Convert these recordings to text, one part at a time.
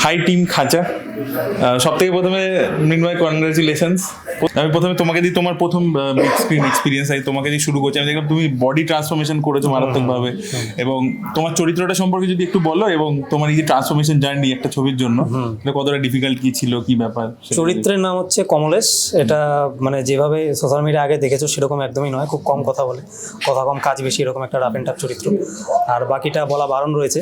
High team খাঁচা। সব থেকে প্রথমে মৃন্ময়, কনগ্রাচুলেশনস। আমি প্রথমে তোমাকে দিই, তোমার প্রথম বিগ স্ক্রিন এক্সপিরিয়েন্স আমি তোমাকে দিয়ে শুরু করছি। আমি দেখলাম তুমি বডি ট্রান্সফরমেশন করেছো মারাত্মকভাবে, এবং তোমার চরিত্রটা সম্পর্কে যদি একটু বলো, এবং তোমার এই যে ট্রান্সফরমেশন জার্নি একটা ছবির জন্য এটা কতটা ডিফিকাল্ট, কি ছিল, কি ব্যাপার? চরিত্রের নাম হচ্ছে কমলেশ। এটা মানে যেভাবে সোশ্যাল মিডিয়া আগে দেখেছো সেরকম একদমই নয়, খুব কম কথা বলে, কথা কম কাজ বেশি, এরকম একটা রাফ অ্যান্ড টাফ চরিত্র। আর বাকিটা বলা বারণ রয়েছে।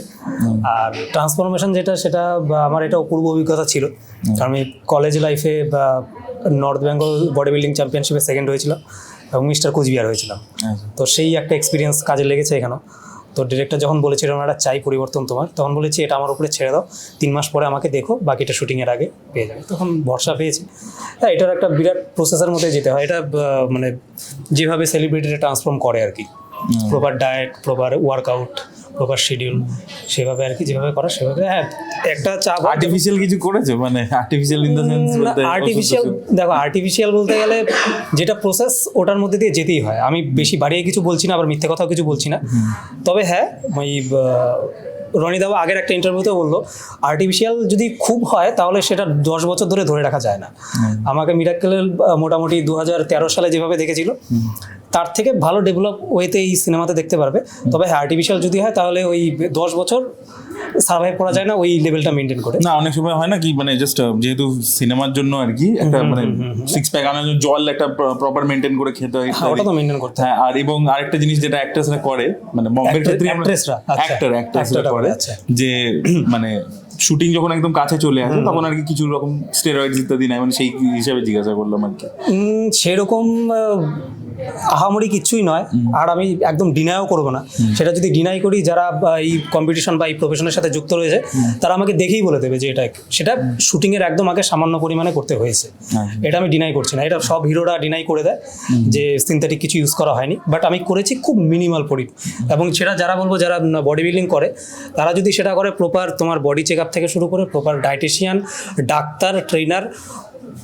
আর ট্রান্সফরমেশন যেটা, সেটা আমার এটা অপূর্ব অভিজ্ঞতা ছিল। কারণ আমি কলেজ লাইফে বা নর্থ বেঙ্গল বডি বিল্ডিং চ্যাম্পিয়নশিপে সেকেন্ড হয়েছিলাম এবং মিস্টার কুচবিহার হয়েছিলাম। তো সেই একটা এক্সপিরিয়েন্স কাজে লেগেছে এখানেও। তো ডিরেক্টর যখন বলেছিল ওনারা চাই পরিবর্তন তোমার, তখন বলেছি এটা আমার উপরে ছেড়ে দাও, 3 মাস পরে আমাকে দেখো, বাকিটা শুটিংয়ের আগে পেয়ে যাবে। তখন ভরসা পেয়েছি। হ্যাঁ, এটার একটা বিরাট প্রসেসের মধ্যে যেতে হয়। এটা মানে যেভাবে সেলিব্রিটিটা ট্রান্সফর্ম করে আর কি, proper diet, proper workout, proper schedule, সেভাবে আর কি, যেভাবে করা সেভাবে। হ্যাঁ, একটা চাপ। আর্টিফিশিয়াল কিছু করেছো, মানে আর্টিফিশিয়াল ইন দ্য সেন্স বলতে? আর্টিফিশিয়াল, দেখো আর্টিফিশিয়াল বলতে গেলে যেটা প্রসেস ওটার মধ্যে দিয়ে যেতেই হয়। আমি বেশি বাড়িয়ে কিছু বলছি না, আবার মিথ্যে কথাও কিছু বলছি না। তবে হ্যাঁ, ওই রনিদাও আগের একটা ইন্টারভিউতে বললো, আর্টিফিশিয়াল যদি খুব হয় তাহলে সেটা 10 বছর ধরে রাখা যায় না। আমাকে মিরাক্কেলের মোটামুটি 2013 সালে যেভাবে দেখেছিল, তার থেকে ভালো ডেভেলপ ওয়েতে এই সিনেমাতে দেখতে পারবে। তবে হ্যাঁ, আর্টিফিশিয়াল যদি হয় তাহলে ওই 10 বছর সার্ভাইভ করা যায় না ওই লেভেলটা মেনটেন করে। না, অনেক সময় হয় না কি, মানে জাস্ট যেহেতু সিনেমার জন্য আর কি, একটা মানে 6 প্যাক আনার জন্য জল একটা প্রপার মেনটেন করে খেতে হয়। ওটা তো মেনটেন করতে হয়। হ্যাঁ, আর এবং আরেকটা জিনিস যেটা অ্যাক্ট্রেসরা করে, মানে বম্বের ক্ষেত্রে অ্যাক্ট্রেসরা করে, যে মানে শুটিং যখন একদম কাছে চলে আসে তখন আর কি কিছু রকম স্টেরয়েডস ইত্যাদি নেয়, মানে সেই হিসাবে জিজ্ঞাসা করলাম আর কি। সেরকম আহামরি কিচ্ছুই নয়। আর আমি একদম ডিনাইও করবো না। সেটা যদি ডিনাই করি, যারা এই কম্পিটিশন বা এই প্রফেশনের সাথে যুক্ত রয়েছে তারা আমাকে দেখেই বলে দেবে যে সেটা শুটিংয়ের একদম আগে সামান্য পরিমাণে করতে হয়েছে। এটা আমি ডিনাই করছি না। এটা সব হিরোরা ডিনাই করে দেয় যে সিনথেটিক কিছু ইউজ করা হয়নি, বাট আমি করেছি খুব মিনিমাল এবং সেটা যারা বলবো, যারা বডি বিল্ডিং করে তারা যদি সেটা করে, প্রপার তোমার বডি চেক আপ থেকে শুরু করে প্রপার ডায়েটিশিয়ান, ডাক্তার, ট্রেনার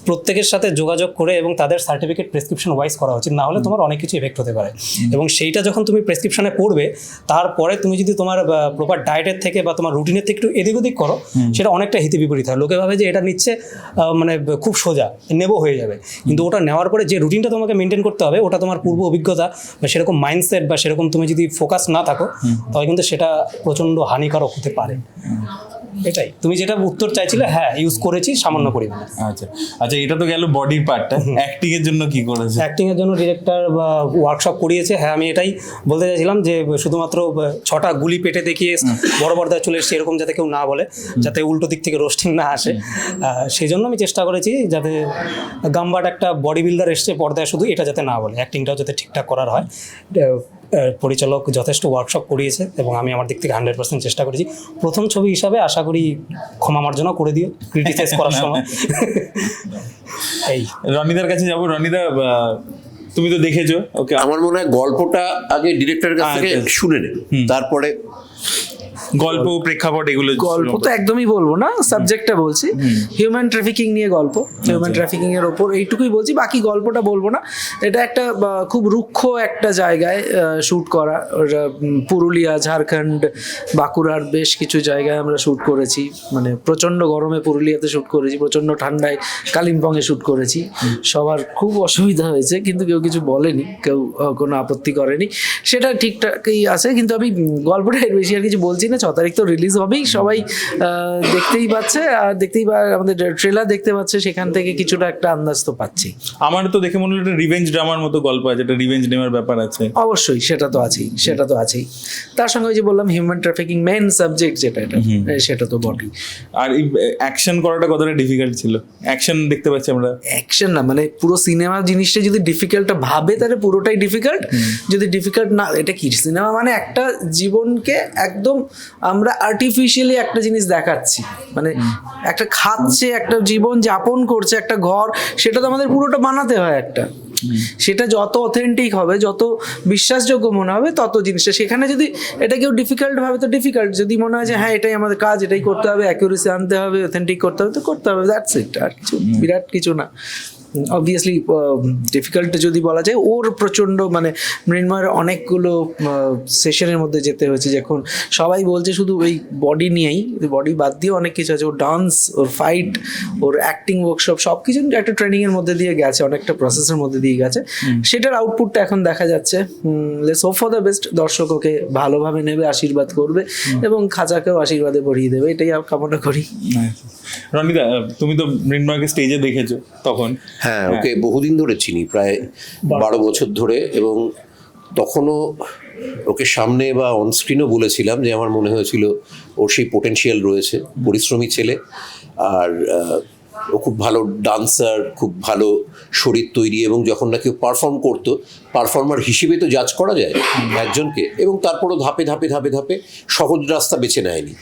প্রত্যেকের সাথে যোগাযোগ করে এবং তাদের সার্টিফিকেট প্রেসক্রিপশন ওয়াইজ করা উচিত, না হলে তোমার অনেক কিছু এফেক্ট হতে পারে। এবং সেইটা যখন তুমি প্রেসক্রিপশনে পড়বে, তারপরে তুমি যদি তোমার প্রপার ডায়েটের থেকে বা তোমার রুটিনের থেকে একটু এদিক ওদিক করো, সেটা অনেকটা হিতে বিপরীত হয়। লোকে ভাবে যে এটা নিচ্ছে মানে খুব সোজা নেবো হয়ে যাবে, কিন্তু ওটা নেওয়ার পরে যে রুটিনটা তোমাকে মেনটেন করতে হবে, ওটা তোমার পূর্ব অভিজ্ঞতা বা সেরকম মাইন্ডসেট বা সেরকম তুমি যদি ফোকাস না থাকো, তবে কিন্তু সেটা প্রচণ্ড হানিকারক হতে পারে। এটাই তুমি যেটা উত্তর চাইছিলে। হ্যাঁ, ইউজ করেছি সামান্য পরিমাণে। আচ্ছা আচ্ছা, এটা তো গেল বডির পার্টটা। অ্যাক্টিং এর জন্য কি করেছে? অ্যাক্টিং এর জন্য ডিরেক্টর ওয়ার্কশপ করিয়েছে। হ্যাঁ, আমি এটাই বলতে চাইছিলাম যে শুধুমাত্র 6টা গুলি পেটে দেখিয়ে বড় পর্দায় চলে এসেছে এরকম যাতে কেউ না বলে, যাতে উল্টো দিক থেকে রোস্টিং না আসে, সেই জন্য আমি চেষ্টা করেছি যাতে গাম্বাট একটা বডি বিল্ডার এসছে পর্দায়, শুধু এটা যাতে না বলে, অ্যাক্টিংটাও যাতে ঠিকঠাক করার হয়। পরিচালক যথেষ্ট ওয়ার্কশপ করিয়েছে এবং আমি আমার দিক থেকে 100% চেষ্টা করেছি। প্রথম ছবি হিসাবে আশা করি ক্ষমা মার্জনা করে দিও ক্রিটিসাইজ করার সময়। এই রনিদার কাছে যাবো। রনিদা, তুমি তো দেখেছো, ওকে। আমার মনে হয় গল্পটা আগে ডিরেক্টরের কাছ থেকে শুনে নে, তারপরে গল্প, প্রেক্ষাপট, এগুলো। গল্প তো একদমই বলবো না, সাবজেক্টটা বলছি। হিউম্যান ট্রাফিকিং নিয়ে গল্প, হিউম্যান ট্রাফিকিং এর ওপর এইটুকুই বলছি, বাকি গল্পটা বলবো না। এটা একটা খুব রুক্ষ একটা জায়গায় শ্যুট করা, পুরুলিয়া, ঝাড়খণ্ড, বাঁকুড়ার বেশ কিছু জায়গায় আমরা শ্যুট করেছি। মানে প্রচণ্ড গরমে পুরুলিয়াতে শ্যুট করেছি, প্রচণ্ড ঠান্ডায় কালিম্পংয়ে শ্যুট করেছি। সবার খুব অসুবিধা হয়েছে, কিন্তু কেউ কিছু বলেনি, কেউ কোনো আপত্তি করেনি, সেটা ঠিকঠাকই আছে। কিন্তু আমি গল্পটা এর বেশি আর কিছু বলছি না। 6 তারিখ তো রিলিজ হবেই, সবাই দেখতেই পাচ্ছে, আর আমাদের ট্রেলার দেখতে পাচ্ছে, সেখান থেকে কিছুটা একটা আন্দাজ তো পাচ্ছি। আমার তো দেখে মনে হলো একটা রিভেঞ্জ ড্রামার মতো গল্প আছে, একটা রিভেঞ্জ নেওয়ার ব্যাপার আছে। অবশ্যই, সেটা তো আছেই। তার সঙ্গে ওই যে বললাম হিউম্যান ট্রাফিকিং মেন সাবজেক্ট যেটা, এটা সেটা তো বটেই। আর এই অ্যাকশন করাটা কতটা ডিফিকাল্ট ছিল? অ্যাকশন দেখতে পাচ্ছি আমরা, অ্যাকশন না, মানে পুরো সিনেমা জিনিসটা যদি ডিফিকাল্ট ভাবে তাহলে পুরোটাই ডিফিকাল্ট। যদি ডিফিকাল্ট না, এটা কি সিনেমা, মানে একটা জীবনকে একদম আমরা আর্টিফিশিয়ালি একটা জিনিস দেখাচ্ছি, মানে একটা খাচ্ছে, একটা জীবন যাপন করছে, একটা ঘর, সেটা তো আমাদের পুরোটা বানাতে হয় একটা। সেটা যত অথেন্টিক হবে, যত বিশ্বাসযোগ্য মনে হবে, তত জিনিসটা। সেখানে যদি এটা কেউ ডিফিকাল্ট ভাবে তো ডিফিকাল্ট, যদি মনে হয় যে হ্যাঁ এটাই আমাদের কাজ, এটাই করতে হবে, অ্যাকিউরেসি আনতে হবে, অথেন্টিক করতে হবে, তো করতে হবে, দ্যাটস ইট। আর কিছু বিরাট কিছু না। অবভিয়াসলি ডিফিকাল্ট যদি বলা যায়, ওর প্রচণ্ড মানে মৃন্ময়ের অনেকগুলো সেশনের মধ্যে যেতে হয়েছে, যখন সবাই বলছে শুধু ওই বডি নিয়েই, বডি বাদ দিয়ে অনেক কিছু আছে, ওর ডান্স, ওর ফাইট, ওর অ্যাক্টিং ওয়ার্কশপ সব কিছু একটা ট্রেনিংয়ের মধ্যে দিয়ে গেছে, অনেকটা প্রসেসের মধ্যে দিয়ে গেছে। সেটার আউটপুটটা এখন দেখা যাচ্ছে। Let's hope for the best. দর্শক ওকে ভালোভাবে নেবে, আশীর্বাদ করবে এবং খাঁচাকেও আশীর্বাদে ভরিয়ে দেবে, এটাই কামনা করি। রনিদা, তুমি তো মৃন্ময়কে স্টেজে দেখেছো তখন। হ্যাঁ, ওকে বহুদিন ধরে চিনি, প্রায় 12 বছর ধরে, এবং তখনও ওকে সামনে বা অনস্ক্রিনও বলেছিলাম যে আমার মনে হয়েছিল ওর সেই পোটেনশিয়াল রয়েছে, পরিশ্রমী ছেলে, আর ও খুব ভালো ডান্সার, খুব ভালো শরীর তৈরি, এবং যখন নাকি ও পারফর্ম করতো, পারফর্মার হিসেবে তো জাজ করা যায় একজনকে, এবং তারপরও ধাপে ধাপে ধাপে ধাপে সহজ রাস্তা বেছে নেয়নি,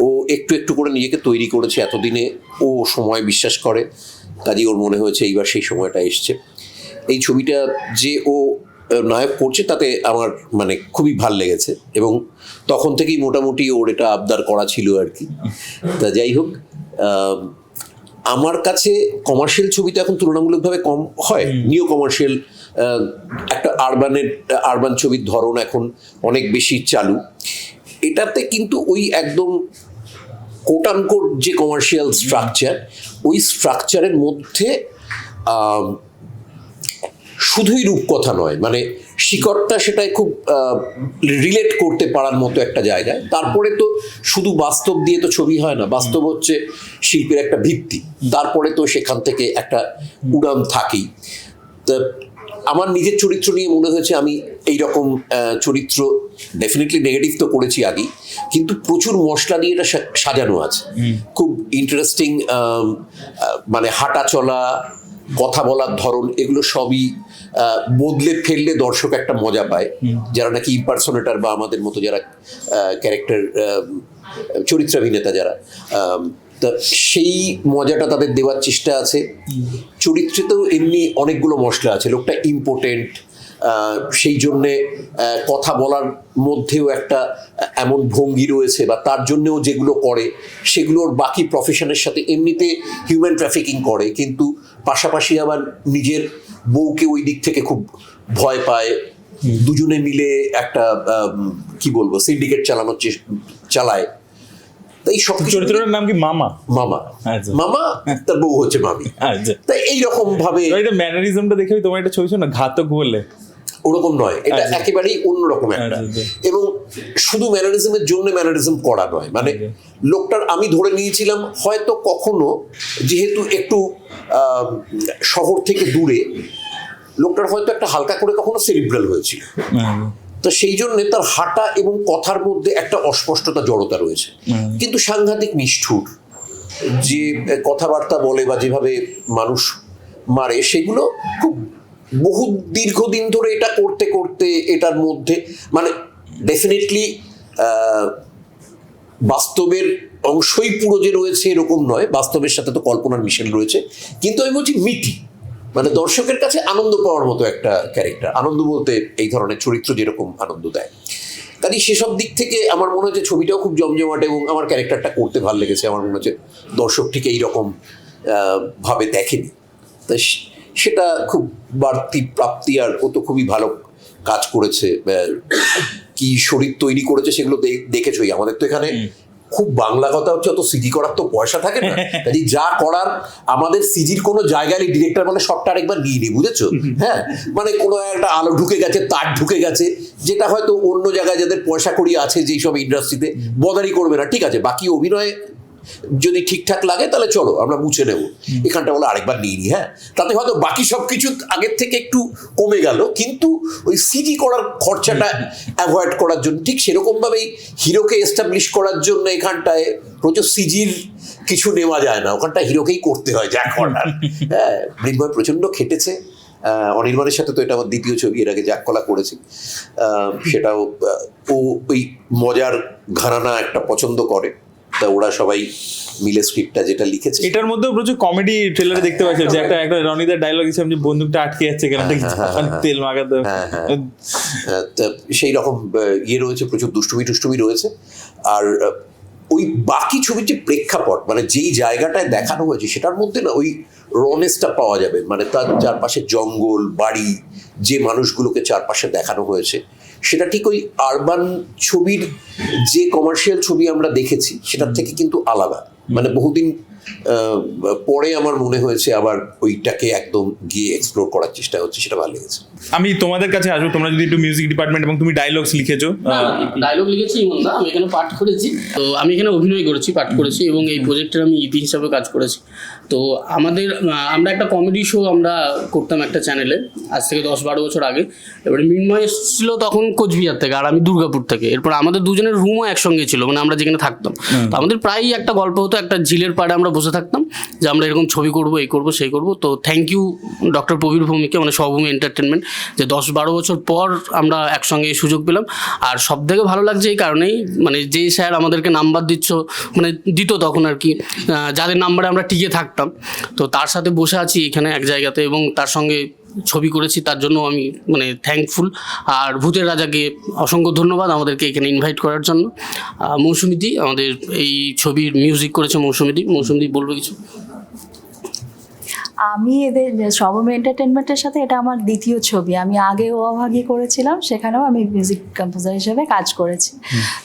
ও একটু একটু করে নিজেকে তৈরি করেছে। এতদিনে ও সময় বিশ্বাস করে, কাজেই ওর মনে হয়েছে এইবার সেই সময়টা এসছে। এই ছবিটা যে ও নায়ক করছে তাতে আমার মানে খুবই ভাল লেগেছে, এবং তখন থেকেই মোটামুটি ওর এটা আবদার করা ছিল আর কি। তা যাই হোক, আমার কাছে কমার্শিয়াল ছবিটা এখন তুলনামূলকভাবে কম হয়, নিও কমার্শিয়াল একটা আরবান ছবির ধরন এখন অনেক বেশি চালু। এটাতে কিন্তু ওই একদম কোট আনকোট যে কমার্শিয়াল স্ট্রাকচার, ওই স্ট্রাকচারের মধ্যে শুধুই রূপকথা নয়, মানে শিকড়টা সেটাই খুব রিলেট করতে পারার মতো একটা জায়গায়। তারপরে তো শুধু বাস্তব দিয়ে তো ছবি হয় না, বাস্তব হচ্ছে শিল্পের একটা ভিত্তি, তারপরে তো সেখান থেকে একটা উড়ান থাকেই। তা আমার নিজের চরিত্র নিয়ে মনে হয়েছে আমি এইরকম চরিত্র ডেফিনেটলি নেগেটিভ তো করেছি আগেই, কিন্তু প্রচুর মশলা দিয়ে এটা সাজানো আছে, খুব ইন্টারেস্টিং, মানে হাঁটা চলা, কথা বলার ধরন, এগুলো সবই বদলে ফেললে দর্শক একটা মজা পায়, যারা নাকি ইম্পারসোনেটার বা আমাদের মতো যারা ক্যারেক্টার চরিত্রাভিনেতা যারা, তা সেই মজাটা তাদের দেওয়ার চেষ্টা আছে। চরিত্রেতেও এমনি অনেকগুলো মশলা আছে, লোকটা ইম্পোর্টেন্ট, সেই জন্যে কথা বলার মধ্যেও একটা এমন ভঙ্গি রয়েছে, বা তার জন্যেও যেগুলো করে সেগুলোর বাকি প্রফেশনের সাথে এমনিতে হিউম্যান ট্রাফিকিং করে, কিন্তু পাশাপাশি আবার নিজের বউকে ওই দিক থেকে খুব ভয় পায়, দুজনে মিলে একটা কি বলবো সিন্ডিকেট চালায়। তাই সব চরিত্রের নাম কি? মামা। মামা, আচ্ছা। মামা, তার বউ হচ্ছে মামি। আচ্ছা, তাই এইরকম ভাবে এটা ম্যানারিজমটা দেখে তোমার একটা ছবি না, ঘাতক বলে ওরকম নয়, এটা একেবারেই অন্যরকম একটা, এবং শুধু ম্যানারিজমের জন্য ম্যানারিজম করা নয়, মানে লোকটার আমি ধরে নিয়েছিলাম হয়তো কখনো, যেহেতু একটু শহর থেকে দূরে, লোকটার হয়তো একটা হালকা করে কখনো সেরিব্রাল হয়েছিল, তো সেই জন্য তার হাঁটা এবং কথার মধ্যে একটা অস্পষ্টতা, জড়তা রয়েছে, কিন্তু সাংঘাতিক নিষ্ঠুর, যে কথাবার্তা বলে বা যেভাবে মানুষ মারে, সেগুলো খুব বহু দীর্ঘদিন ধরে এটা করতে করতে এটার মধ্যে মানে ডেফিনেটলি বাস্তবের অংশই পুরো যে রয়েছে এরকম নয়, বাস্তবের সাথে তো কল্পনার মিশেল রয়েছে, কিন্তু আমি বলছি মিটি, মানে দর্শকের কাছে আনন্দ পাওয়ার মতো একটা ক্যারেক্টার। আনন্দ বলতে এই ধরনের চরিত্র যেরকম আনন্দ দেয়, কাজে সেসব দিক থেকে আমার মনে হচ্ছে ছবিটাও খুব জমজমাট, এবং আমার ক্যারেক্টারটা করতে ভালো লেগেছে। আমার মনে হচ্ছে দর্শক ঠিক এইরকম ভাবে দেখেনি, তাই সেটা খুব বাড়তি প্রাপ্তি। আর ও তো খুবই ভালো কাজ করেছে, কি শরীর তৈরি করেছে সেগুলো দেখেছই। আমাদের তো এখানে খুব বাংলা কথা হচ্ছে, অত সিজি করার তো পয়সা থাকে না, কাজে যা করার আমাদের সিজির কোনো জায়গায় ডিরেক্টর মানে সবটা আরেকবার নিয়ে নি, বুঝেছো? হ্যাঁ, মানে কোনো একটা আলো ঢুকে গেছে, তার ঢুকে গেছে, যেটা হয়তো অন্য জায়গায় যাদের পয়সা কড়ি আছে যেই সব ইন্ডাস্ট্রিতে বদারি করবে না, ঠিক আছে, বাকি অভিনয় যদি ঠিকঠাক লাগে তাহলে চলো আমরা মুছে নেবো, এখানটা বলে আরেকবার নিয়ে নি। হ্যাঁ, তাতে হয়তো বাকি সবকিছু আগের থেকে একটু কমে গেল, কিন্তু ওই সিজি করার খরচাটা অ্যাভয়েড করার জন্য, ঠিক সেরকম ভাবেই হিরোকে এস্টাবলিশ করার জন্য এখানটায় প্রচুর সিজির কিছু নেওয়া যায় না, ওখানটা হিরোকেই করতে হয় যা করার। হ্যাঁ, মৃন্ময় প্রচন্ড খেটেছে। অনির্বাণের সাথে তো এটা আমার দ্বিতীয় ছবি, এর আগে জাককলা করেছি, সেটাও ও ওই মজার ঘরানা একটা পছন্দ করে, তা ওরা সবাই মিলে স্ক্রিপ্টটা যেটা লিখেছে। এটার মধ্যেও প্রচুর কমেডি ট্রেলারে দেখতে পাচ্ছি, যে একটা রনিদার ডায়লগ হিসেবে যে বন্দুকটা আটকে যাচ্ছে কেন, তেল মাখাতে, সেই রকম ইয়ে রয়েছে, প্রচুর দুষ্টুমি রয়েছে। আর ওই বাকি ছবির যে প্রেক্ষাপট মানে যেই জায়গাটায় দেখানো হয়েছে সেটার মধ্যে না ওই রনেসটা পাওয়া যাবে, মানে তার চারপাশে জঙ্গল, বাড়ি, যে মানুষগুলোকে চারপাশে দেখানো হয়েছে সেটা ঠিক ওই আরবান ছবির যে কমার্শিয়াল ছবি আমরা দেখেছি সেটার থেকে কিন্তু আলাদা। মানে বহুদিন পরে আমার মনে হয়েছে আবার ওইটাকে একদম গিয়ে এক্সপ্লোর করার চেষ্টা হচ্ছে, সেটা ভালো লেগেছে। আমি তোমাদের কাছে আসবো, তোমরা যদি একটু মিউজিক ডিপার্টমেন্ট এবং তুমি ডায়লগস লিখেছো। ডায়লগ লিখেছি ইমন দা, আমি এখানে পাঠ করেছি, তো আমি এখানে অভিনয় করেছি, পাঠ করেছি এবং এই প্রজেক্টের আমি ইপি হিসাবে কাজ করেছি। তো আমরা একটা কমেডি শো আমরা করতাম একটা চ্যানেলে আজ থেকে 10-12 বছর আগে। এবারে মৃন্ময় এসেছিল তখন কোচবিহার থেকে আর আমি দুর্গাপুর থেকে। এরপর আমাদের দুজনের রুমও একসঙ্গে ছিল, মানে আমরা যেখানে থাকতাম। তো আমাদের প্রায়ই একটা গল্প হতো, একটা ঝিলের পাড়ে আমরা বসে থাকতাম যে আমরা এরকম ছবি করবো, এই করবো, সেই করবো। তো থ্যাংক ইউ ডক্টর প্রবীর ভৌমিককে, মানে সহভূমি এন্টারটেনমেন্ট, যে 10-12 বছর পর আমরা একসঙ্গে এই সুযোগ পেলাম। আর সব থেকে ভালো লাগছে এই কারণেই, মানে যে স্যার আমাদেরকে নাম্বার দিত তখন আর কি, যাদের নাম্বারে আমরা টিকে থাকতাম, তো তার সাথে বসে আছি এখানে এক জায়গাতে এবং তার সঙ্গে ছবি করেছি, তার জন্য আমি মানে থ্যাঙ্কফুল। আর ভূতের রাজাকে অসংখ্য ধন্যবাদ আমাদেরকে এখানে ইনভাইট করার জন্য। মৌসুমীদি আমাদের এই ছবির মিউজিক করেছে, মৌসুমীদি বলবো কিছু? আমি এদের সবম এন্টারটেনমেন্টের সাথে এটা আমার দ্বিতীয় ছবি। আমি আগে অভাগী করেছিলাম, সেখানেও আমি মিউজিক কম্পোজার হিসেবে কাজ করেছি।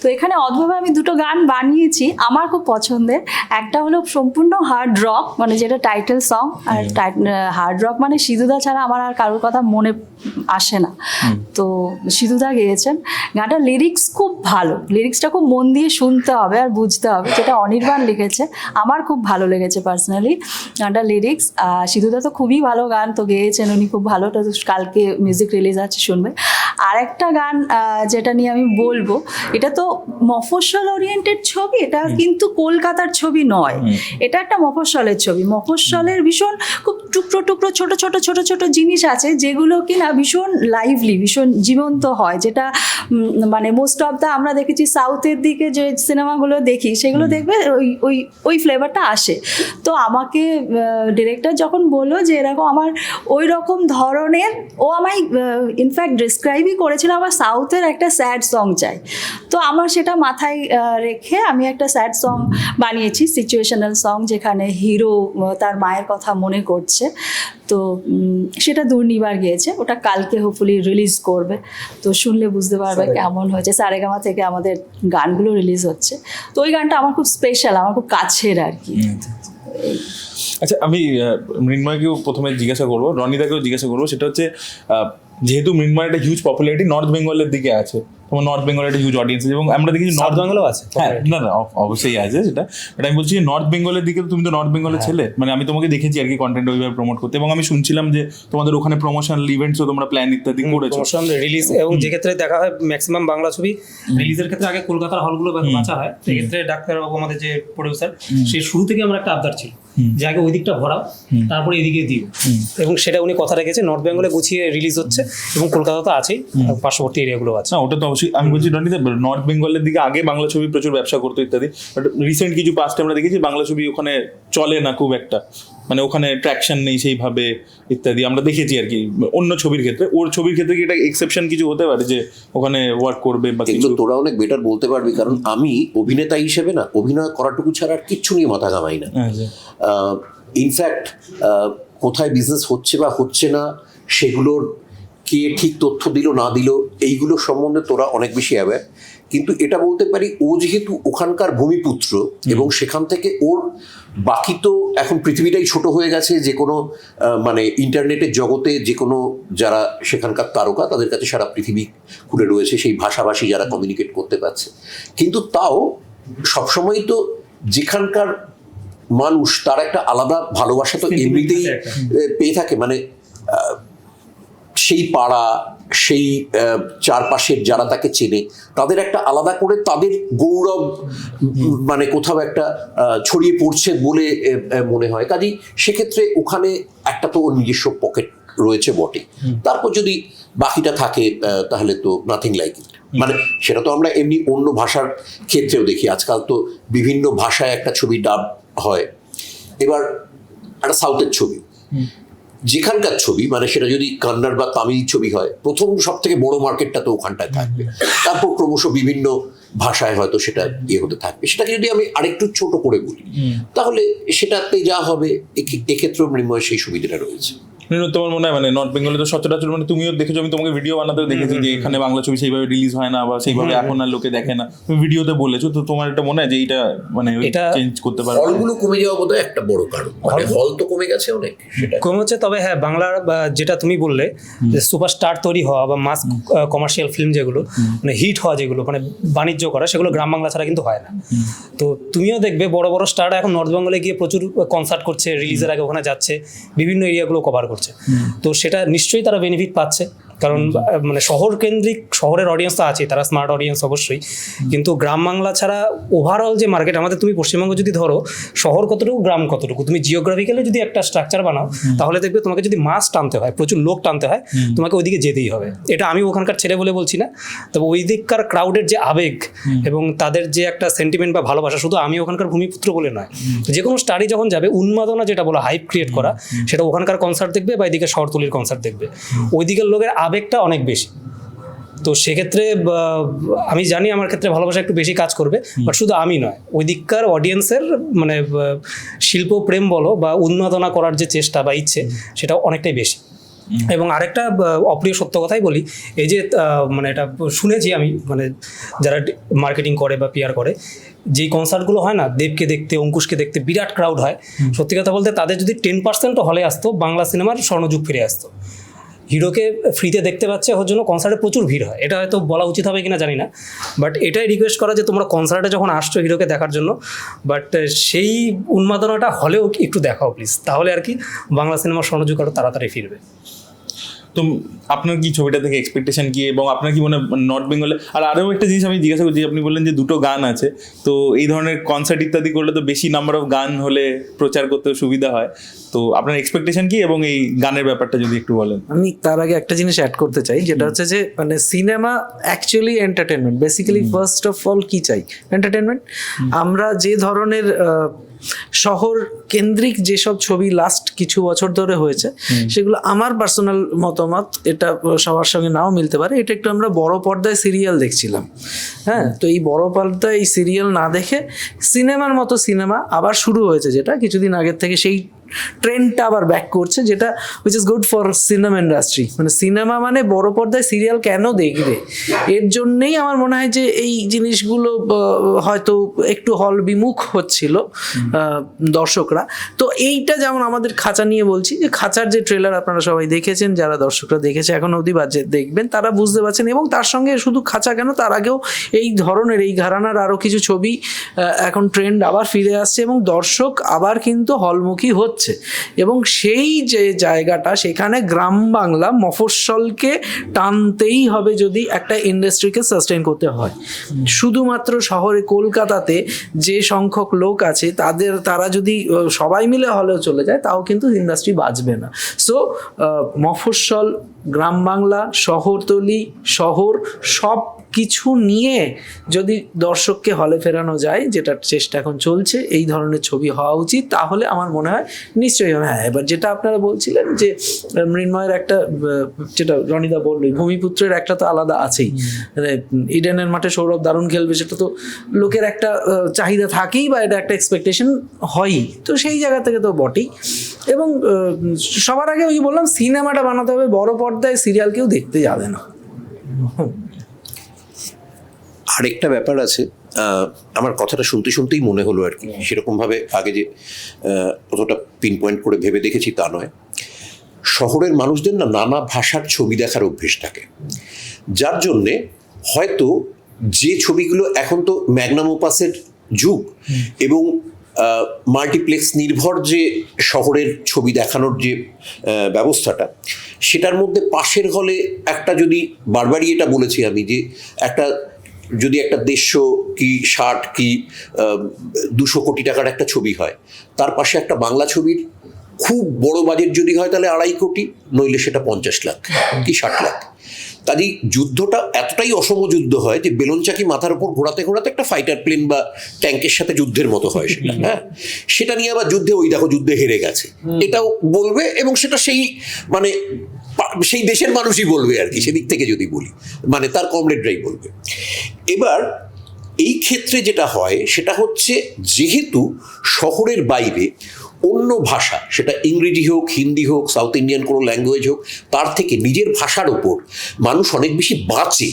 তো এখানে অদ্ভুতভাবে আমি দুটো গান বানিয়েছি আমার খুব পছন্দের। একটা হলো সম্পূর্ণ হার্ড রক, মানে যেটা টাইটেল সং। আর হার্ড রক মানে সিধুদা ছাড়া আমার আর কারোর কথা মনে আসে না, তো সিধুদা গেয়েছেন। গানটা লিরিক্স খুব ভালো, লিরিক্সটা খুব মন দিয়ে শুনতে হবে আর বুঝতে হবে, যেটা অনির্বাণ লিখেছে, আমার খুব ভালো লেগেছে পার্সোনালি গানটা লিরিক্স। সিধুদা তো খুবই ভালো গান তো গেয়েছেন উনি, খুব ভালো। তো কালকে মিউজিক রিলিজ আছে, শুনবে। আর একটা গান যেটা নিয়ে আমি বলবো, এটা তো মফস্বল ওরিয়েন্টেড ছবি, এটা কিন্তু কলকাতার ছবি নয়, এটা একটা মফস্বলের ছবি। মফস্বলের ভীষণ খুব টুকরো টুকরো ছোট ছোট ছোট ছোট জিনিস আছে যেগুলো কিনা ভীষণ লাইভলি, ভীষণ জীবন্ত হয়, যেটা মানে মোস্ট অফ দ্য আমরা দেখেছি সাউথের দিকে যে সিনেমাগুলো দেখি সেগুলো দেখবে ওই ফ্লেভারটা আসে। তো আমাকে ডিরেক্টর যখন বললো যে এরকম আমার ওই রকম ধরনের, ও আমায় ইনফ্যাক্ট ডিসক্রাইবই করেছিল আমার সাউথের একটা স্যাড সং চাই। তো আমার সেটা মাথায় রেখে আমি একটা স্যাড সং বানিয়েছি, সিচুয়েশনাল সং, যেখানে হিরো তার মায়ের কথা মনে করছে। তো সেটা দুর্নিবার গিয়েছে, ওটা কালকে হোপফুলি রিলিজ করবে, তো শুনলে বুঝতে পারবে কেমন হয়েছে। সারেগামা থেকে আমাদের গানগুলো রিলিজ হচ্ছে, তো ওই গানটা আমার খুব স্পেশাল, আমার খুব কাছের আর কি। আচ্ছা, আমি মৃন্ময়কেও প্রথমে জিজ্ঞাসা করবো, রনিদাকেও জিজ্ঞাসা করবো, সেটা হচ্ছে যেহেতু মৃন্ময় একটা হিউজ পপুলারিটি নর্থ বেঙ্গলের দিকে আছে, তোমার নর্থ বেঙ্গলের একটা হিউজ অডিয়েন্স আছে এবং আমরা দেখি নর্থ বেঙ্গলও আছে। হ্যাঁ, না অবশ্যই আছে সেটা, বাট আমি বলছি যে নর্থ বেঙ্গলের দিকে, তুমি তো নর্থ বেঙ্গলের ছেলে, মানে আমি তোমাকে দেখেছি আর কি কন্টেন্ট ওইভাবে প্রমোট করতে, এবং আমি শুনছিলাম যে তোমাদের ওখানে প্রমোশনাল ইভেন্টসও তোমরা প্ল্যান ইত্যাদি করেছো। প্রমোশন রিলিজ, এবং যে ক্ষেত্রে দেখা হয় ম্যাক্সিমাম বাংলা ছবি রিলিজের ক্ষেত্রে আগে কলকাতার হলগুলো বাঁচা হয়, সেক্ষেত্রে ডাক্তারবাবু আমাদের যে প্রডিউসার, সেই শুরু থেকে আমার একটা আবদার ছিল যে আগে ওই দিকটা ভরাও, তারপরে এদিকে দিও, এবং সেটা উনি কথা রেখেছে। নর্থ বেঙ্গলে গুছিয়ে রিলিজ হচ্ছে এবং কলকাতা তো আছেই, পার্শ্ববর্তী এরিয়াগুলো আছে। না, ওটা তো অবশ্যই আমি বলছি রনিদা, নর্থ বেঙ্গলের দিকে আগে বাংলা ছবি প্রচুর ব্যবসা করতো ইত্যাদি, বাট রিসেন্ট কিছু পাস্টে আমরা দেখেছি বাংলা ছবি ওখানে চলে না খুব একটা, মানে ওখানে ট্র্যাকশন নেই সেইভাবে ইত্যাদি আমরা দেখেছি আর কি অন্য ছবির ক্ষেত্রে। ওর ছবির ক্ষেত্রে কি এটা এক্সেপশন কিছু হতে পারে যে ওখানে ওয়ার্ক করবে বা কিছু? এগুলো তোরা অনেক বেটার বলতে পারবি, কারণ আমি অভিনেতা হিসেবে না অভিনয় করাটুকু ছাড়া আর কিচ্ছু নিয়ে মাথা ঘামাই না। ইনফ্যাক্ট কোথায় বিজনেস হচ্ছে বা হচ্ছে না সেগুলোর কে ঠিক তথ্য দিল না দিল এইগুলো সম্বন্ধে তোরা অনেক বেশি অ্যাওয়্যার। কিন্তু এটা বলতে পারি, ও যেহেতু ওখানকার ভূমিপুত্র এবং সেখান থেকে ওর বাকি তো এখন পৃথিবীটাই ছোট হয়ে গেছে, যে কোনো মানে ইন্টারনেটের জগতে যে কোনো যারা সেখানকার তারকা তাদের কাছে সারা পৃথিবী খুলে রয়েছে, সেই ভাষাভাষী যারা কমিউনিকেট করতে পারছে। কিন্তু তাও সবসময় তো যেখানকার মানুষ তার একটা আলাদা ভালোবাসা তো এমনিতেই পেয়ে থাকে, মানে সেই পাড়া, সেই চারপাশের যারা তাকে চেনে তাদের একটা আলাদা করে তাদের গৌরব মানে কোথাও একটা ছড়িয়ে পড়ছে বলে মনে হয়। কাজেই সেক্ষেত্রে ওখানে একটা তো নিজস্ব পকেট রয়েছে বটে, তারপর যদি বাকিটা থাকে তাহলে তো নাথিং লাইক ইট। মানে সেটা তো আমরা এমনি অন্য ভাষার ক্ষেত্রেও দেখি, আজকাল তো বিভিন্ন ভাষায় একটা ছবি ডাব হয়। এবার একটা সাউথের ছবি, যেখানকার ছবি মানে সেটা যদি কন্নড় বা তামিল ছবি হয়, প্রথম সব থেকে বড় মার্কেটটা তো ওখানটায় থাকবে, তারপর ক্রমশ বিভিন্ন ভাষায় হয়তো সেটা হতে থাকবে। সেটাকে যদি আমি আরেকটু ছোট করে বলি তাহলে সেটাতে যা হবে এক্ষেত্রেও মৃন্ময় সেই সুবিধাটা রয়েছে। তোমার মনে হয় মানে নর্থ বেঙ্গলে তো সচরাচর মানে তুমিও দেখেছো, আমি তোমাকে ভিডিও বানাতে দেখেছি যে এখানে বাংলা ছবি সেইভাবে রিলিজ হয় না বা সেইভাবে এখন আর লোকে দেখে না, তুমি ভিডিওতে বলেছো। তো তোমার এটা মনে হয় যে এইটা মানে এটা চেঞ্জ করতে পারবে? হলগুলো কমে যাওয়া বোধহয় একটা বড় কারণ, মানে হল তো কমে গেছে অনেক, সেটা কম হচ্ছে। তবে হ্যাঁ, বাংলার যেটা তুমি বললে যে সুপারস্টার তৈরি হওয়া বা মাস কমার্শিয়াল ফিল্ম যেগুলো মানে হিট হওয়া, যেগুলো মানে বাণিজ্য করা, সেগুলো গ্রাম বাংলা ছাড়া কিন্তু হয় না। তো তুমিও দেখবে বড় বড় স্টাররা এখন নর্থ বেঙ্গলে গিয়ে প্রচুর কনসার্ট করছে, রিলিজের আগে ওখানে যাচ্ছে, বিভিন্ন এরিয়াগুলো কভার করছে। তো সেটা নিশ্চয়ই তারা বেনিফিট পাচ্ছে, কারণ মানে শহর কেন্দ্রিক, শহরের অডিয়েন্স তো আছে, তারা স্মার্ট অডিয়েন্স অবশ্যই, কিন্তু গ্রাম বাংলা ছাড়া ওভারঅল যে মার্কেট আমাদের, তুমি পশ্চিমবঙ্গ যদি ধরো, শহর কতটুকু গ্রাম কতটুকু, তুমি জিওগ্রাফিক্যালি যদি একটা স্ট্রাকচার বানাও তাহলে দেখবে তোমাকে যদি মাস টানতে হয়, প্রচুর লোক টানতে হয়, তোমাকে ওইদিকে যেতেই হবে। এটা আমি ওখানকার ছেলে বলে বলছি না, তবে ওই দিককার ক্রাউডের যে আবেগ এবং তাদের যে একটা সেন্টিমেন্ট বা ভালোবাসা, শুধু আমি ওখানকার ভূমিপুত্র বলে নয়, যে কোনো স্টাডি যখন যাবে, উন্মাদনা যেটা বলো, হাইপ ক্রিয়েট করা, সেটা ওখানকার কনসার্ট দেখবে বা এদিকে শহরতলির কনসার্ট দেখবে, ওই দিকের লোকের আবেগটা অনেক বেশি। তো সেক্ষেত্রে আমি জানি আমার ক্ষেত্রে ভালোবাসা একটু বেশি কাজ করবে, বাট শুধু আমি নয়, ওই দিককার অডিয়েন্সের মানে শিল্প প্রেম বলো বা উন্মাদনা করার যে চেষ্টা বা ইচ্ছে, সেটা অনেকটাই বেশি। এবং আরেকটা অপ্রিয় সত্য কথাই বলি, এই যে মানে এটা শুনেছি আমি, মানে যারা মার্কেটিং করে বা পিআর করে, যেই কনসার্টগুলো হয় না, দেবকে দেখতে, অঙ্কুশকে দেখতে বিরাট ক্রাউড হয়, সত্যি কথা বলতে তাদের যদি 10% হলে আসতো, বাংলা সিনেমার স্বর্ণযুগ ফিরে আসতো। হিরোকে ফ্রিতে দেখতে পাচ্ছে, ওর জন্য কনসার্টে প্রচুর ভিড় হয়। এটা হয়তো বলা উচিত হবে কিনা জানি না, বাট এটাই রিকোয়েস্ট করা যে তোমরা কনসার্টে যখন আসছো হিরোকে দেখার জন্য, বাট সেই উন্মাদনাটা হলেও একটু দেখাও প্লিজ, তাহলে আর কি বাংলা সিনেমার স্বর্ণযুগ আরও তাড়াতাড়ি ফিরবে। তো আপনার কি ছবিটা থেকে এক্সপেকটেশন কি, এবং আপনার কি মনে হয় নর্থ বেঙ্গলে? আর আরও একটা জিনিস আমি জিজ্ঞাসা করছি, আপনি বললেন যে 2টো গান আছে, তো এই ধরনের কনসার্ট ইত্যাদি করলে তো বেশি নাম্বার অফ গান হলে প্রচার করতে সুবিধা হয়। তো আপনার এক্সপেকটেশন কি এবং এই গানের ব্যাপারটা যদি একটু বলেন। আমি তার আগে একটা জিনিস অ্যাড করতে চাই, যেটা হচ্ছে যে মানে cinema actually entertainment, basically first of all কি চাই? এন্টারটেনমেন্ট। আমরা যে ধরনের শহর কেন্দ্রিক যেসব ছবি লাস্ট কিছু বছর ধরে হয়েছে, সেগুলো আমার পার্সোনাল মতামত, এটা সবার সঙ্গে নাও মিলতে পারে, এটা একটু আমরা বড় পর্দায় সিরিয়াল দেখছিলাম। হ্যাঁ, তো এই বড় পর্দায় এই সিরিয়াল না দেখে সিনেমার মতো সিনেমা আবার শুরু হয়েছে, যেটা কিছুদিন আগের থেকে সেই ট্রেন্ডটা আবার ব্যাক করছে, যেটা which is good for cinema industry. মানে সিনেমা মানে বড় পর্দায় সিরিয়াল কেন দেখবে, এর জন্যেই আমার মনে হয় যে এই জিনিসগুলো হয়তো একটু হল বিমুখ হচ্ছিল দর্শকরা। তো এইটা যেমন আমাদের খাঁচা নিয়ে বলছি, যে খাঁচার যে ট্রেলার আপনারা সবাই দেখেছেন, যারা দর্শকরা দেখেছে এখন অবধি বা দেখবেন, তারা বুঝতে পারছেন। এবং তার সঙ্গে শুধু খাঁচা কেন, তার আগেও এই ধরনের এই ঘরানার আরও কিছু ছবি এখন ট্রেন্ড আবার ফিরে আসছে এবং দর্শক আবার কিন্তু হলমুখী হচ্ছে। এবং সেই যে জায়গাটা, সেখানে গ্রাম বাংলা মফস্বলকে টানতেই হবে যদি একটা ইন্ডাস্ট্রিকে সাস্টেইন করতে হয়। শুধুমাত্র শহরে কলকাতাতে যে সংখ্যক লোক আছে তারা যদি সবাই মিলে হলেও চলে যায়, তাও কিন্তু ইন্ডাস্ট্রি বাঁচবে না। সো মফস্বল, গ্রাম বাংলা, শহরতলি, শহর সব কিছু নিয়ে যদি দর্শককে হলে ফেরানো যায়, যেটা চেষ্টা এখন চলছে, এই ধরনের ছবি হওয়া উচিত, তাহলে আমার মনে হয় নিশ্চয়ই হবে। হ্যাঁ, এবার যেটা আপনারা বলছিলেন যে মৃন্ময়ের একটা, যেটা রনিদা বললো, ভূমিপুত্রের একটা তো আলাদা আছেই, মানে ইডেনের মাঠে সৌরভ দারুণ খেলবে, সেটা তো লোকের একটা চাহিদা থাকেই, বা এটা একটা এক্সপেকটেশন হয়ই, তো সেই জায়গা থেকে তো বটেই। এবং সবার আগে ওই বললাম, সিনেমাটা বানাতে হবে বড় পর্দায়, সিরিয়াল কেউ দেখতে যাবে না। আরেকটা ব্যাপার আছে, আমার কথাটা শুনতে শুনতেই মনে হলো আর কি, সেরকমভাবে আগে যে অতটা পিন পয়েন্ট করে ভেবে দেখেছি তা নয়। শহরের মানুষদের না নানা ভাষার ছবি দেখার অভ্যেস থাকে, যার জন্যে হয়তো যে ছবিগুলো, এখন তো ম্যাগনাম ওপাসের যুগ এবং মাল্টিপ্লেক্স নির্ভর যে শহরের ছবি দেখানোর যে ব্যবস্থাটা, সেটার মধ্যে পাশের হলে একটা, যদি বারবারই এটা বলেছি আমি, যে যদি একটা 150 কি 60 কি 200 কোটি টাকার একটা ছবি হয়, তার পাশে একটা বাংলা ছবির খুব বড় বাজেট যদি হয়, তাহলে 2.5 কোটি, নইলে সেটা 50 লাখ কি 60 লাখ। কাজেই যুদ্ধটা এতটাই অসম যুদ্ধ হয় যে বেলুনচাকি মাথার উপর ঘোরাতে ঘোরাতে একটা ফাইটার প্লেন বা ট্যাঙ্কের সাথে যুদ্ধের মতো হয় সেটা। হ্যাঁ, সেটা নিয়ে আবার যুদ্ধে, ওই দেখো যুদ্ধে হেরে গেছে, এটাও বলবে, এবং সেটা সেই মানে সেই দেশের মানুষই বলবে আর কি, সেদিক থেকে যদি বলি, মানে তার কমরেডরাই বলবে। এবার এই ক্ষেত্রে যেটা হয় সেটা হচ্ছে, যেহেতু শহরের বাইরে অন্য ভাষা, সেটা ইংরেজি হোক, হিন্দি হোক, সাউথ ইন্ডিয়ান কোনো ল্যাঙ্গুয়েজ হোক, তার থেকে নিজের ভাষার ওপর মানুষ অনেক বেশি বাঁচে।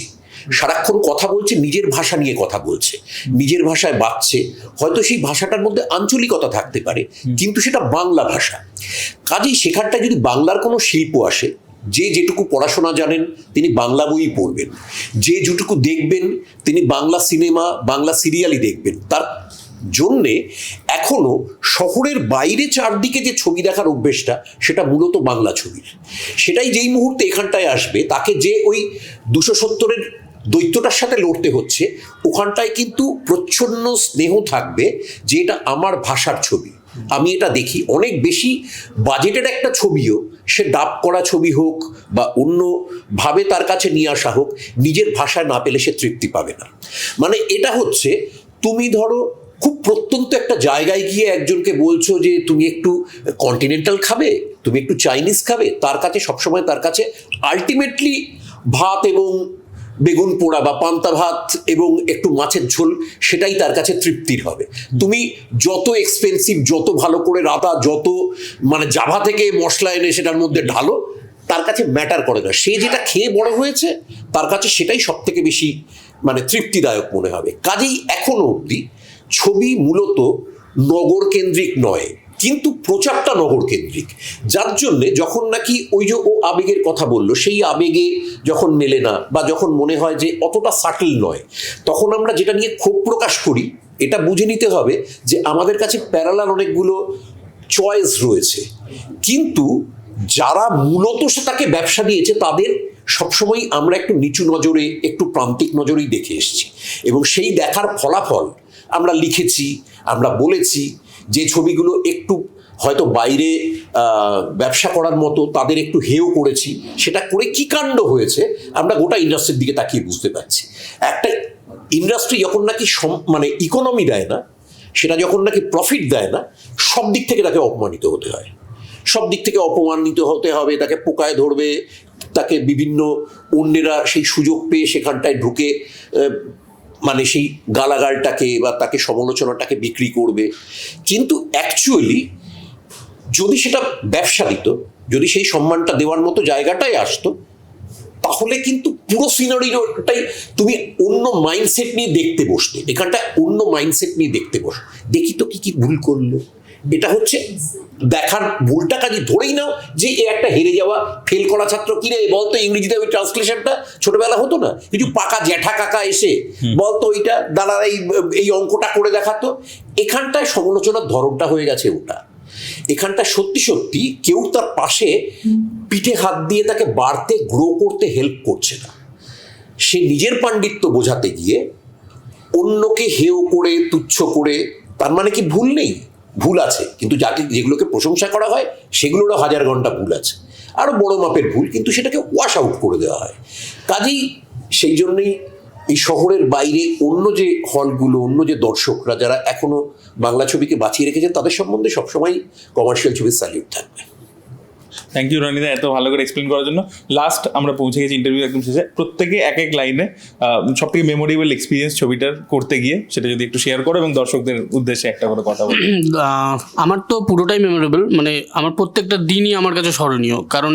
সারাক্ষণ কথা বলছে, নিজের ভাষা নিয়ে কথা বলছে, নিজের ভাষায় বাঁচছে। হয়তো সেই ভাষাটার মধ্যে আঞ্চলিকতা থাকতে পারে, কিন্তু সেটা বাংলা ভাষা। কাজেই সেখানটায় যদি বাংলার কোনো শিল্প আসে, যে যেটুকু পড়াশোনা জানেন তিনি বাংলা বই পড়বেন, যে যেটুকু দেখবেন তিনি বাংলা সিনেমা, বাংলা সিরিয়ালই দেখবেন। তার জন্যে এখনো শহরের বাইরে চারদিকে যে ছবি দেখার অভ্যেসটা, সেটা মূলত বাংলা ছবির। সেটাই যেই মুহূর্তে এখানটায় আসবে, তাকে যে ওই 270-এর দৈত্যটার সাথে লড়তে হচ্ছে, ওখানটায় কিন্তু প্রচ্ছন্ন স্নেহ থাকবে যে এটা আমার ভাষার ছবি, আমি এটা দেখি। অনেক বেশি বাজেটের একটা ছবিও, সে ডাব করা ছবি হোক বা অন্যভাবে তার কাছে নিয়ে আসা হোক, নিজের ভাষায় না পেলে সে তৃপ্তি পাবে না। মানে এটা হচ্ছে, তুমি ধরো খুব প্রত্যন্ত একটা জায়গায় গিয়ে একজনকে বলছো যে তুমি একটু কন্টিনেন্টাল খাবে, তুমি একটু চাইনিজ খাবে, তার কাছে সবসময় তার কাছে আলটিমেটলি ভাত এবং বেগুন পোড়া বা পান্তা ভাত এবং একটু মাছের ঝোল, সেটাই তার কাছে তৃপ্তির হবে। তুমি যত এক্সপেন্সিভ, যত ভালো করে রাঁধা, যত মানে জাভা থেকে মশলা এনে সেটার মধ্যে ঢালো, তার কাছে ম্যাটার করে না। সে যেটা খেয়ে বড় হয়েছে, তার কাছে সেটাই সব থেকে বেশি মানে তৃপ্তিদায়ক মনে হবে। কাজেই এখনো অবধি ছবি মূলত নগর কেন্দ্রিক নয়, কিন্তু প্রচারটা নগর কেন্দ্রিক। যার জন্যে যখন নাকি ওই যে ও আবেগের কথা বললো, সেই আবেগে যখন মেলে না, বা যখন মনে হয় যে অতটা সাটল নয়, তখন আমরা যেটা নিয়ে ক্ষোভ প্রকাশ করি, এটা বুঝে নিতে হবে যে আমাদের কাছে প্যারালাল অনেকগুলো চয়েস রয়েছে। কিন্তু যারা মূলত সেটাকে ব্যবসা দিয়েছে, তাদের সবসময় আমরা একটু নিচু নজরে, একটু প্রান্তিক নজরেই দেখে এসেছি, এবং সেই দেখার ফলাফল আমরা লিখেছি, আমরা বলেছি। যে ছবিগুলো একটু হয়তো বাইরে ব্যবসা করার মতো, তাদের একটু হেয় করেছি, সেটা করে কি কাণ্ড হয়েছে আমরা গোটা ইন্ডাস্ট্রির দিকে তাকিয়ে বুঝতে পারছি। একটা ইন্ডাস্ট্রি যখন নাকি মানে ইকোনমি দেয় না, সেটা যখন নাকি প্রফিট দেয় না, সব দিক থেকে তাকে অপমানিত হতে হয়, সব দিক থেকে অপমানিত হতে হবে, তাকে পোকায় ধরবে, তাকে বিভিন্ন অন্যেরা সেই সুযোগ পেয়ে সেখানটায় ঢুকে মানে সেই গালাগালটাকে বা তাকে সমালোচনাটাকে বিক্রি করবে। কিন্তু অ্যাকচুয়ালি যদি সেটা ব্যবসা দিত, যদি সেই সম্মানটা দেওয়ার মতো জায়গাটায় আসতো, তাহলে কিন্তু পুরো সিনারিওটাই তুমি অন্য মাইন্ডসেট নিয়ে দেখতে বসতে। এখানটা অন্য মাইন্ডসেট নিয়ে দেখতে বস, দেখি তো কি কি ভুল করলো। এটা হচ্ছে দেখার ভুলটা। কাজে ধরেই নাও যে এ একটা হেরে যাওয়া, ফেল করা ছাত্র। কিরে বলতো ইংরেজিতে ওই ট্রান্সলেশনটা ছোটবেলা হতো না, কিছু পাকা জ্যাঠা কাকা এসে বলতো ওইটা দাদা এই অঙ্কটা করে দেখাতো। এখানটায় সমালোচনার ধরনটা হয়ে গেছে ওটা। এখানটা সত্যি সত্যি কেউ তার পাশে পিঠে হাত দিয়ে তাকে বাড়তে, গ্রো করতে হেল্প করছে না। সে নিজের পাণ্ডিত্য বোঝাতে গিয়ে অন্যকে হেয় করে, তুচ্ছ করে, তার মানে কি ভুল নেই? ভুল আছে, কিন্তু যেগুলোকে প্রশংসা করা হয় সেগুলোরও হাজার ঘন্টা ভুল আছে, আরও বড় মাপের ভুল, কিন্তু সেটাকে ওয়াশ আউট করে দেওয়া হয়। কাজেই সেই জন্যই এই শহরের বাইরে অন্য যে হলগুলো, অন্য যে দর্শকরা যারা এখনো বাংলা ছবিকে বাঁচিয়ে রেখেছেন, তাদের সম্বন্ধে সবসময় কমার্শিয়াল ছবির স্যালিউট থাকবে। থ্যাংক ইউ রনিদা এত ভালো করে এক্সপ্লেন করার জন্য। লাস্ট আমরা পৌঁছে গেছি ইন্টারভিউ একদম শেষে। প্রত্যেকে এক এক লাইনে সব থেকে মেমোরেবল এক্সপিরিয়েন্স ছবিটার করতে গিয়ে সেটা যদি একটু শেয়ার করো, এবং দর্শকদের উদ্দেশ্যে একটা করে কথা বলো। আমার তো পুরোটাই মেমোরেবল, মানে আমার প্রত্যেকটা দিনই আমার কাছে স্মরণীয়। কারণ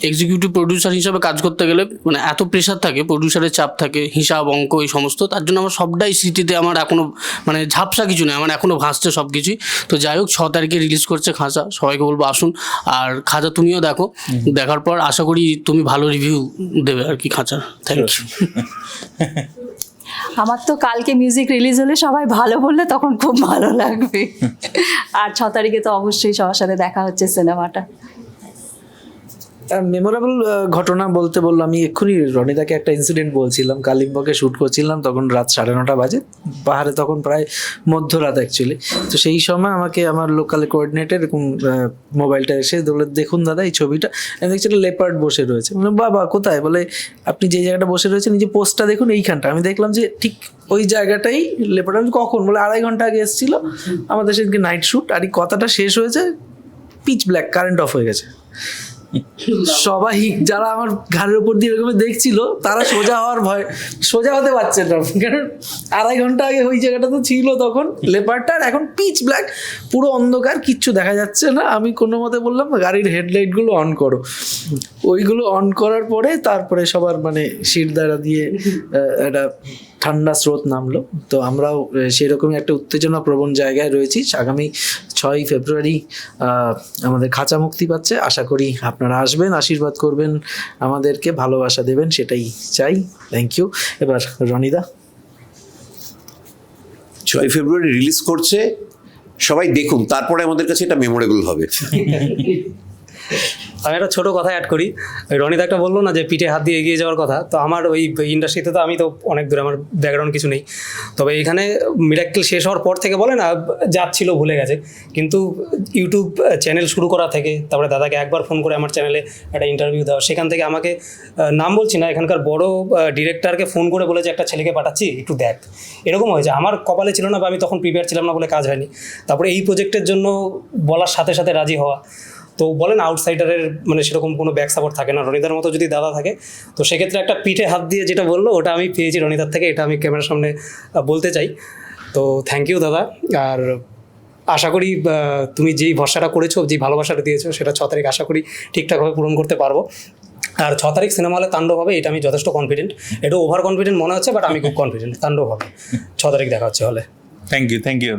এক্সিকিউটিভ প্রডিউসার হিসাবে কাজ করতে গেলে মানে এত প্রেশার থাকে, প্রডিউসারের চাপ থাকে, হিসাব অঙ্ক এই সমস্ত, তার জন্য আমার সবটাই স্মৃতিতে আমার এখনও মানে ঝাপসা কিছু নেই, আমার এখনও ভাসছে সব কিছুই। তো যাই হোক, 6 তারিখে রিলিজ করছে খাঁচা, সবাইকে বলবো আসুন। আর খাঁচা তুমিও দেখো, দেখার পর আশা করি তুমি ভালো রিভিউ দেবে আর কি খাঁচার। Thank you. আমার তো কালকে মিউজিক রিলিজ হলে সবাই ভালো বললে তখন খুব ভালো লাগবে। আর 6 তারিখে তো অবশ্যই সবার সাথে দেখা হচ্ছে সিনেমাটা। মেমোরেবল ঘটনা বলতে বললো, আমি এক্ষুনি রনিদাকে একটা ইনসিডেন্ট বলছিলাম। কালিম্পংয়ে শ্যুট করছিলাম, তখন রাত 9:30 বাজে, পাহাড়ে তখন প্রায় মধ্যরাত অ্যাকচুয়ালি। তো সেই সময় আমাকে আমার লোকাল কোঅর্ডিনেটর এরকম মোবাইলটা এসে বলে, দেখুন দাদা এই ছবিটা। আমি দেখছি একটা লেপার্ড বসে রয়েছে। বললাম বাবা কোথায়? বলে আপনি যে জায়গাটা বসে রয়েছেন, এই যে পোস্টটা দেখুন এইখানটা। আমি দেখলাম যে ঠিক ওই জায়গাটাই লেপার্ড। আমি কখন? বলে 2.5 ঘন্টা আগে এসেছিল, আমাদের সেদিনকে নাইট শ্যুট। আর এই কথাটা শেষ হয়েছে, পিচ ব্ল্যাক, কারেন্ট অফ হয়ে গেছে। সবাই যারা আমার ঘাড়ের উপর দিয়ে এরকম দেখছিল তারা সোজা হওয়ার ভয়, সোজা হতে পারছে না, কারণ 2.5 ঘন্টা আগে ওই জায়গাটা তো ছিল তখন লেপারটা, আর এখন পিচ ব্ল্যাক, পুরো অন্ধকার, কিচ্ছু দেখা যাচ্ছে না। আমি কোনো মতে বললাম গাড়ির হেডলাইটগুলো অন করো, ওইগুলো অন করার পরে তারপরে সবার মানে সিট দ্বারা দিয়ে একটা ঠান্ডা স্রোত নামলো। তো আমরাও সেরকমই একটা উত্তেজনা প্রবণ জায়গায় রয়েছি। আগামী 6ই ফেব্রুয়ারি আমাদের খাঁচা মুক্তি পাচ্ছে, আশা করি আপনারা আসবেন, আশীর্বাদ করবেন, আমাদেরকে ভালোবাসা দেবেন, সেটাই চাই। Thank you. এবার রনিদা। 6ই ফেব্রুয়ারি রিলিজ করছে, সবাই দেখুন, তারপরে আমাদের কাছে এটা মেমোরেবল হবে। আমি একটা ছোটো কথা অ্যাড করি। ওই রনিদা একটা বললো না যে পিঠে হাত দিয়ে এগিয়ে যাওয়ার কথা, তো আমার ওই ইন্ডাস্ট্রিতে তো আমি তো অনেক দূরে, আমার ব্যাকগ্রাউন্ড কিছু নেই। তবে এখানে মিরাক্কেল শেষ হওয়ার পর থেকে বলে না যাচ্ছিল, ভুলে গেছে, কিন্তু ইউটিউব চ্যানেল শুরু করা থেকে তারপরে দাদাকে একবার ফোন করে আমার চ্যানেলে একটা ইন্টারভিউ দেওয়া, সেখান থেকে আমাকে নাম বলছি না, এখানকার বড় ডিরেক্টরকে ফোন করে বলেছে একটা ছেলেকে পাঠাচ্ছি একটু দেখ, এরকম হয়েছে। আমার কপালে ছিল না বা আমি তখন প্রিপেয়ার ছিলাম না বলে কাজ হয়নি। তারপরে এই প্রজেক্টের জন্য বলার সাথে সাথে রাজি হওয়া। তো বলেন আউটসাইডারের মানে সেরকম কোনো ব্যাক সাপোর্ট থাকে না, রনিদার মতো যদি দাদা থাকে, তো সেক্ষেত্রে একটা পিঠে হাত দিয়ে যেটা বললো ওটা আমি পেয়েছি রনিদার থেকে, এটা আমি ক্যামেরার সামনে বলতে চাই। তো থ্যাংক ইউ দাদা। আর আশা করি তুমি যেই ভরসাটা করেছো, যেই ভালোবাসাটা দিয়েছো, সেটা 6 তারিখ আশা করি ঠিকঠাকভাবে পূরণ করতে পারবো। আর 6 তারিখ সিনেমা হলে তাণ্ডব হবে, এটা আমি যথেষ্ট কনফিডেন্ট। এটা ওভার কনফিডেন্ট মনে হচ্ছে, বাট আমি খুব কনফিডেন্ট তাণ্ডব হবে। 6 তারিখ দেখা হচ্ছে হলে। Thank you.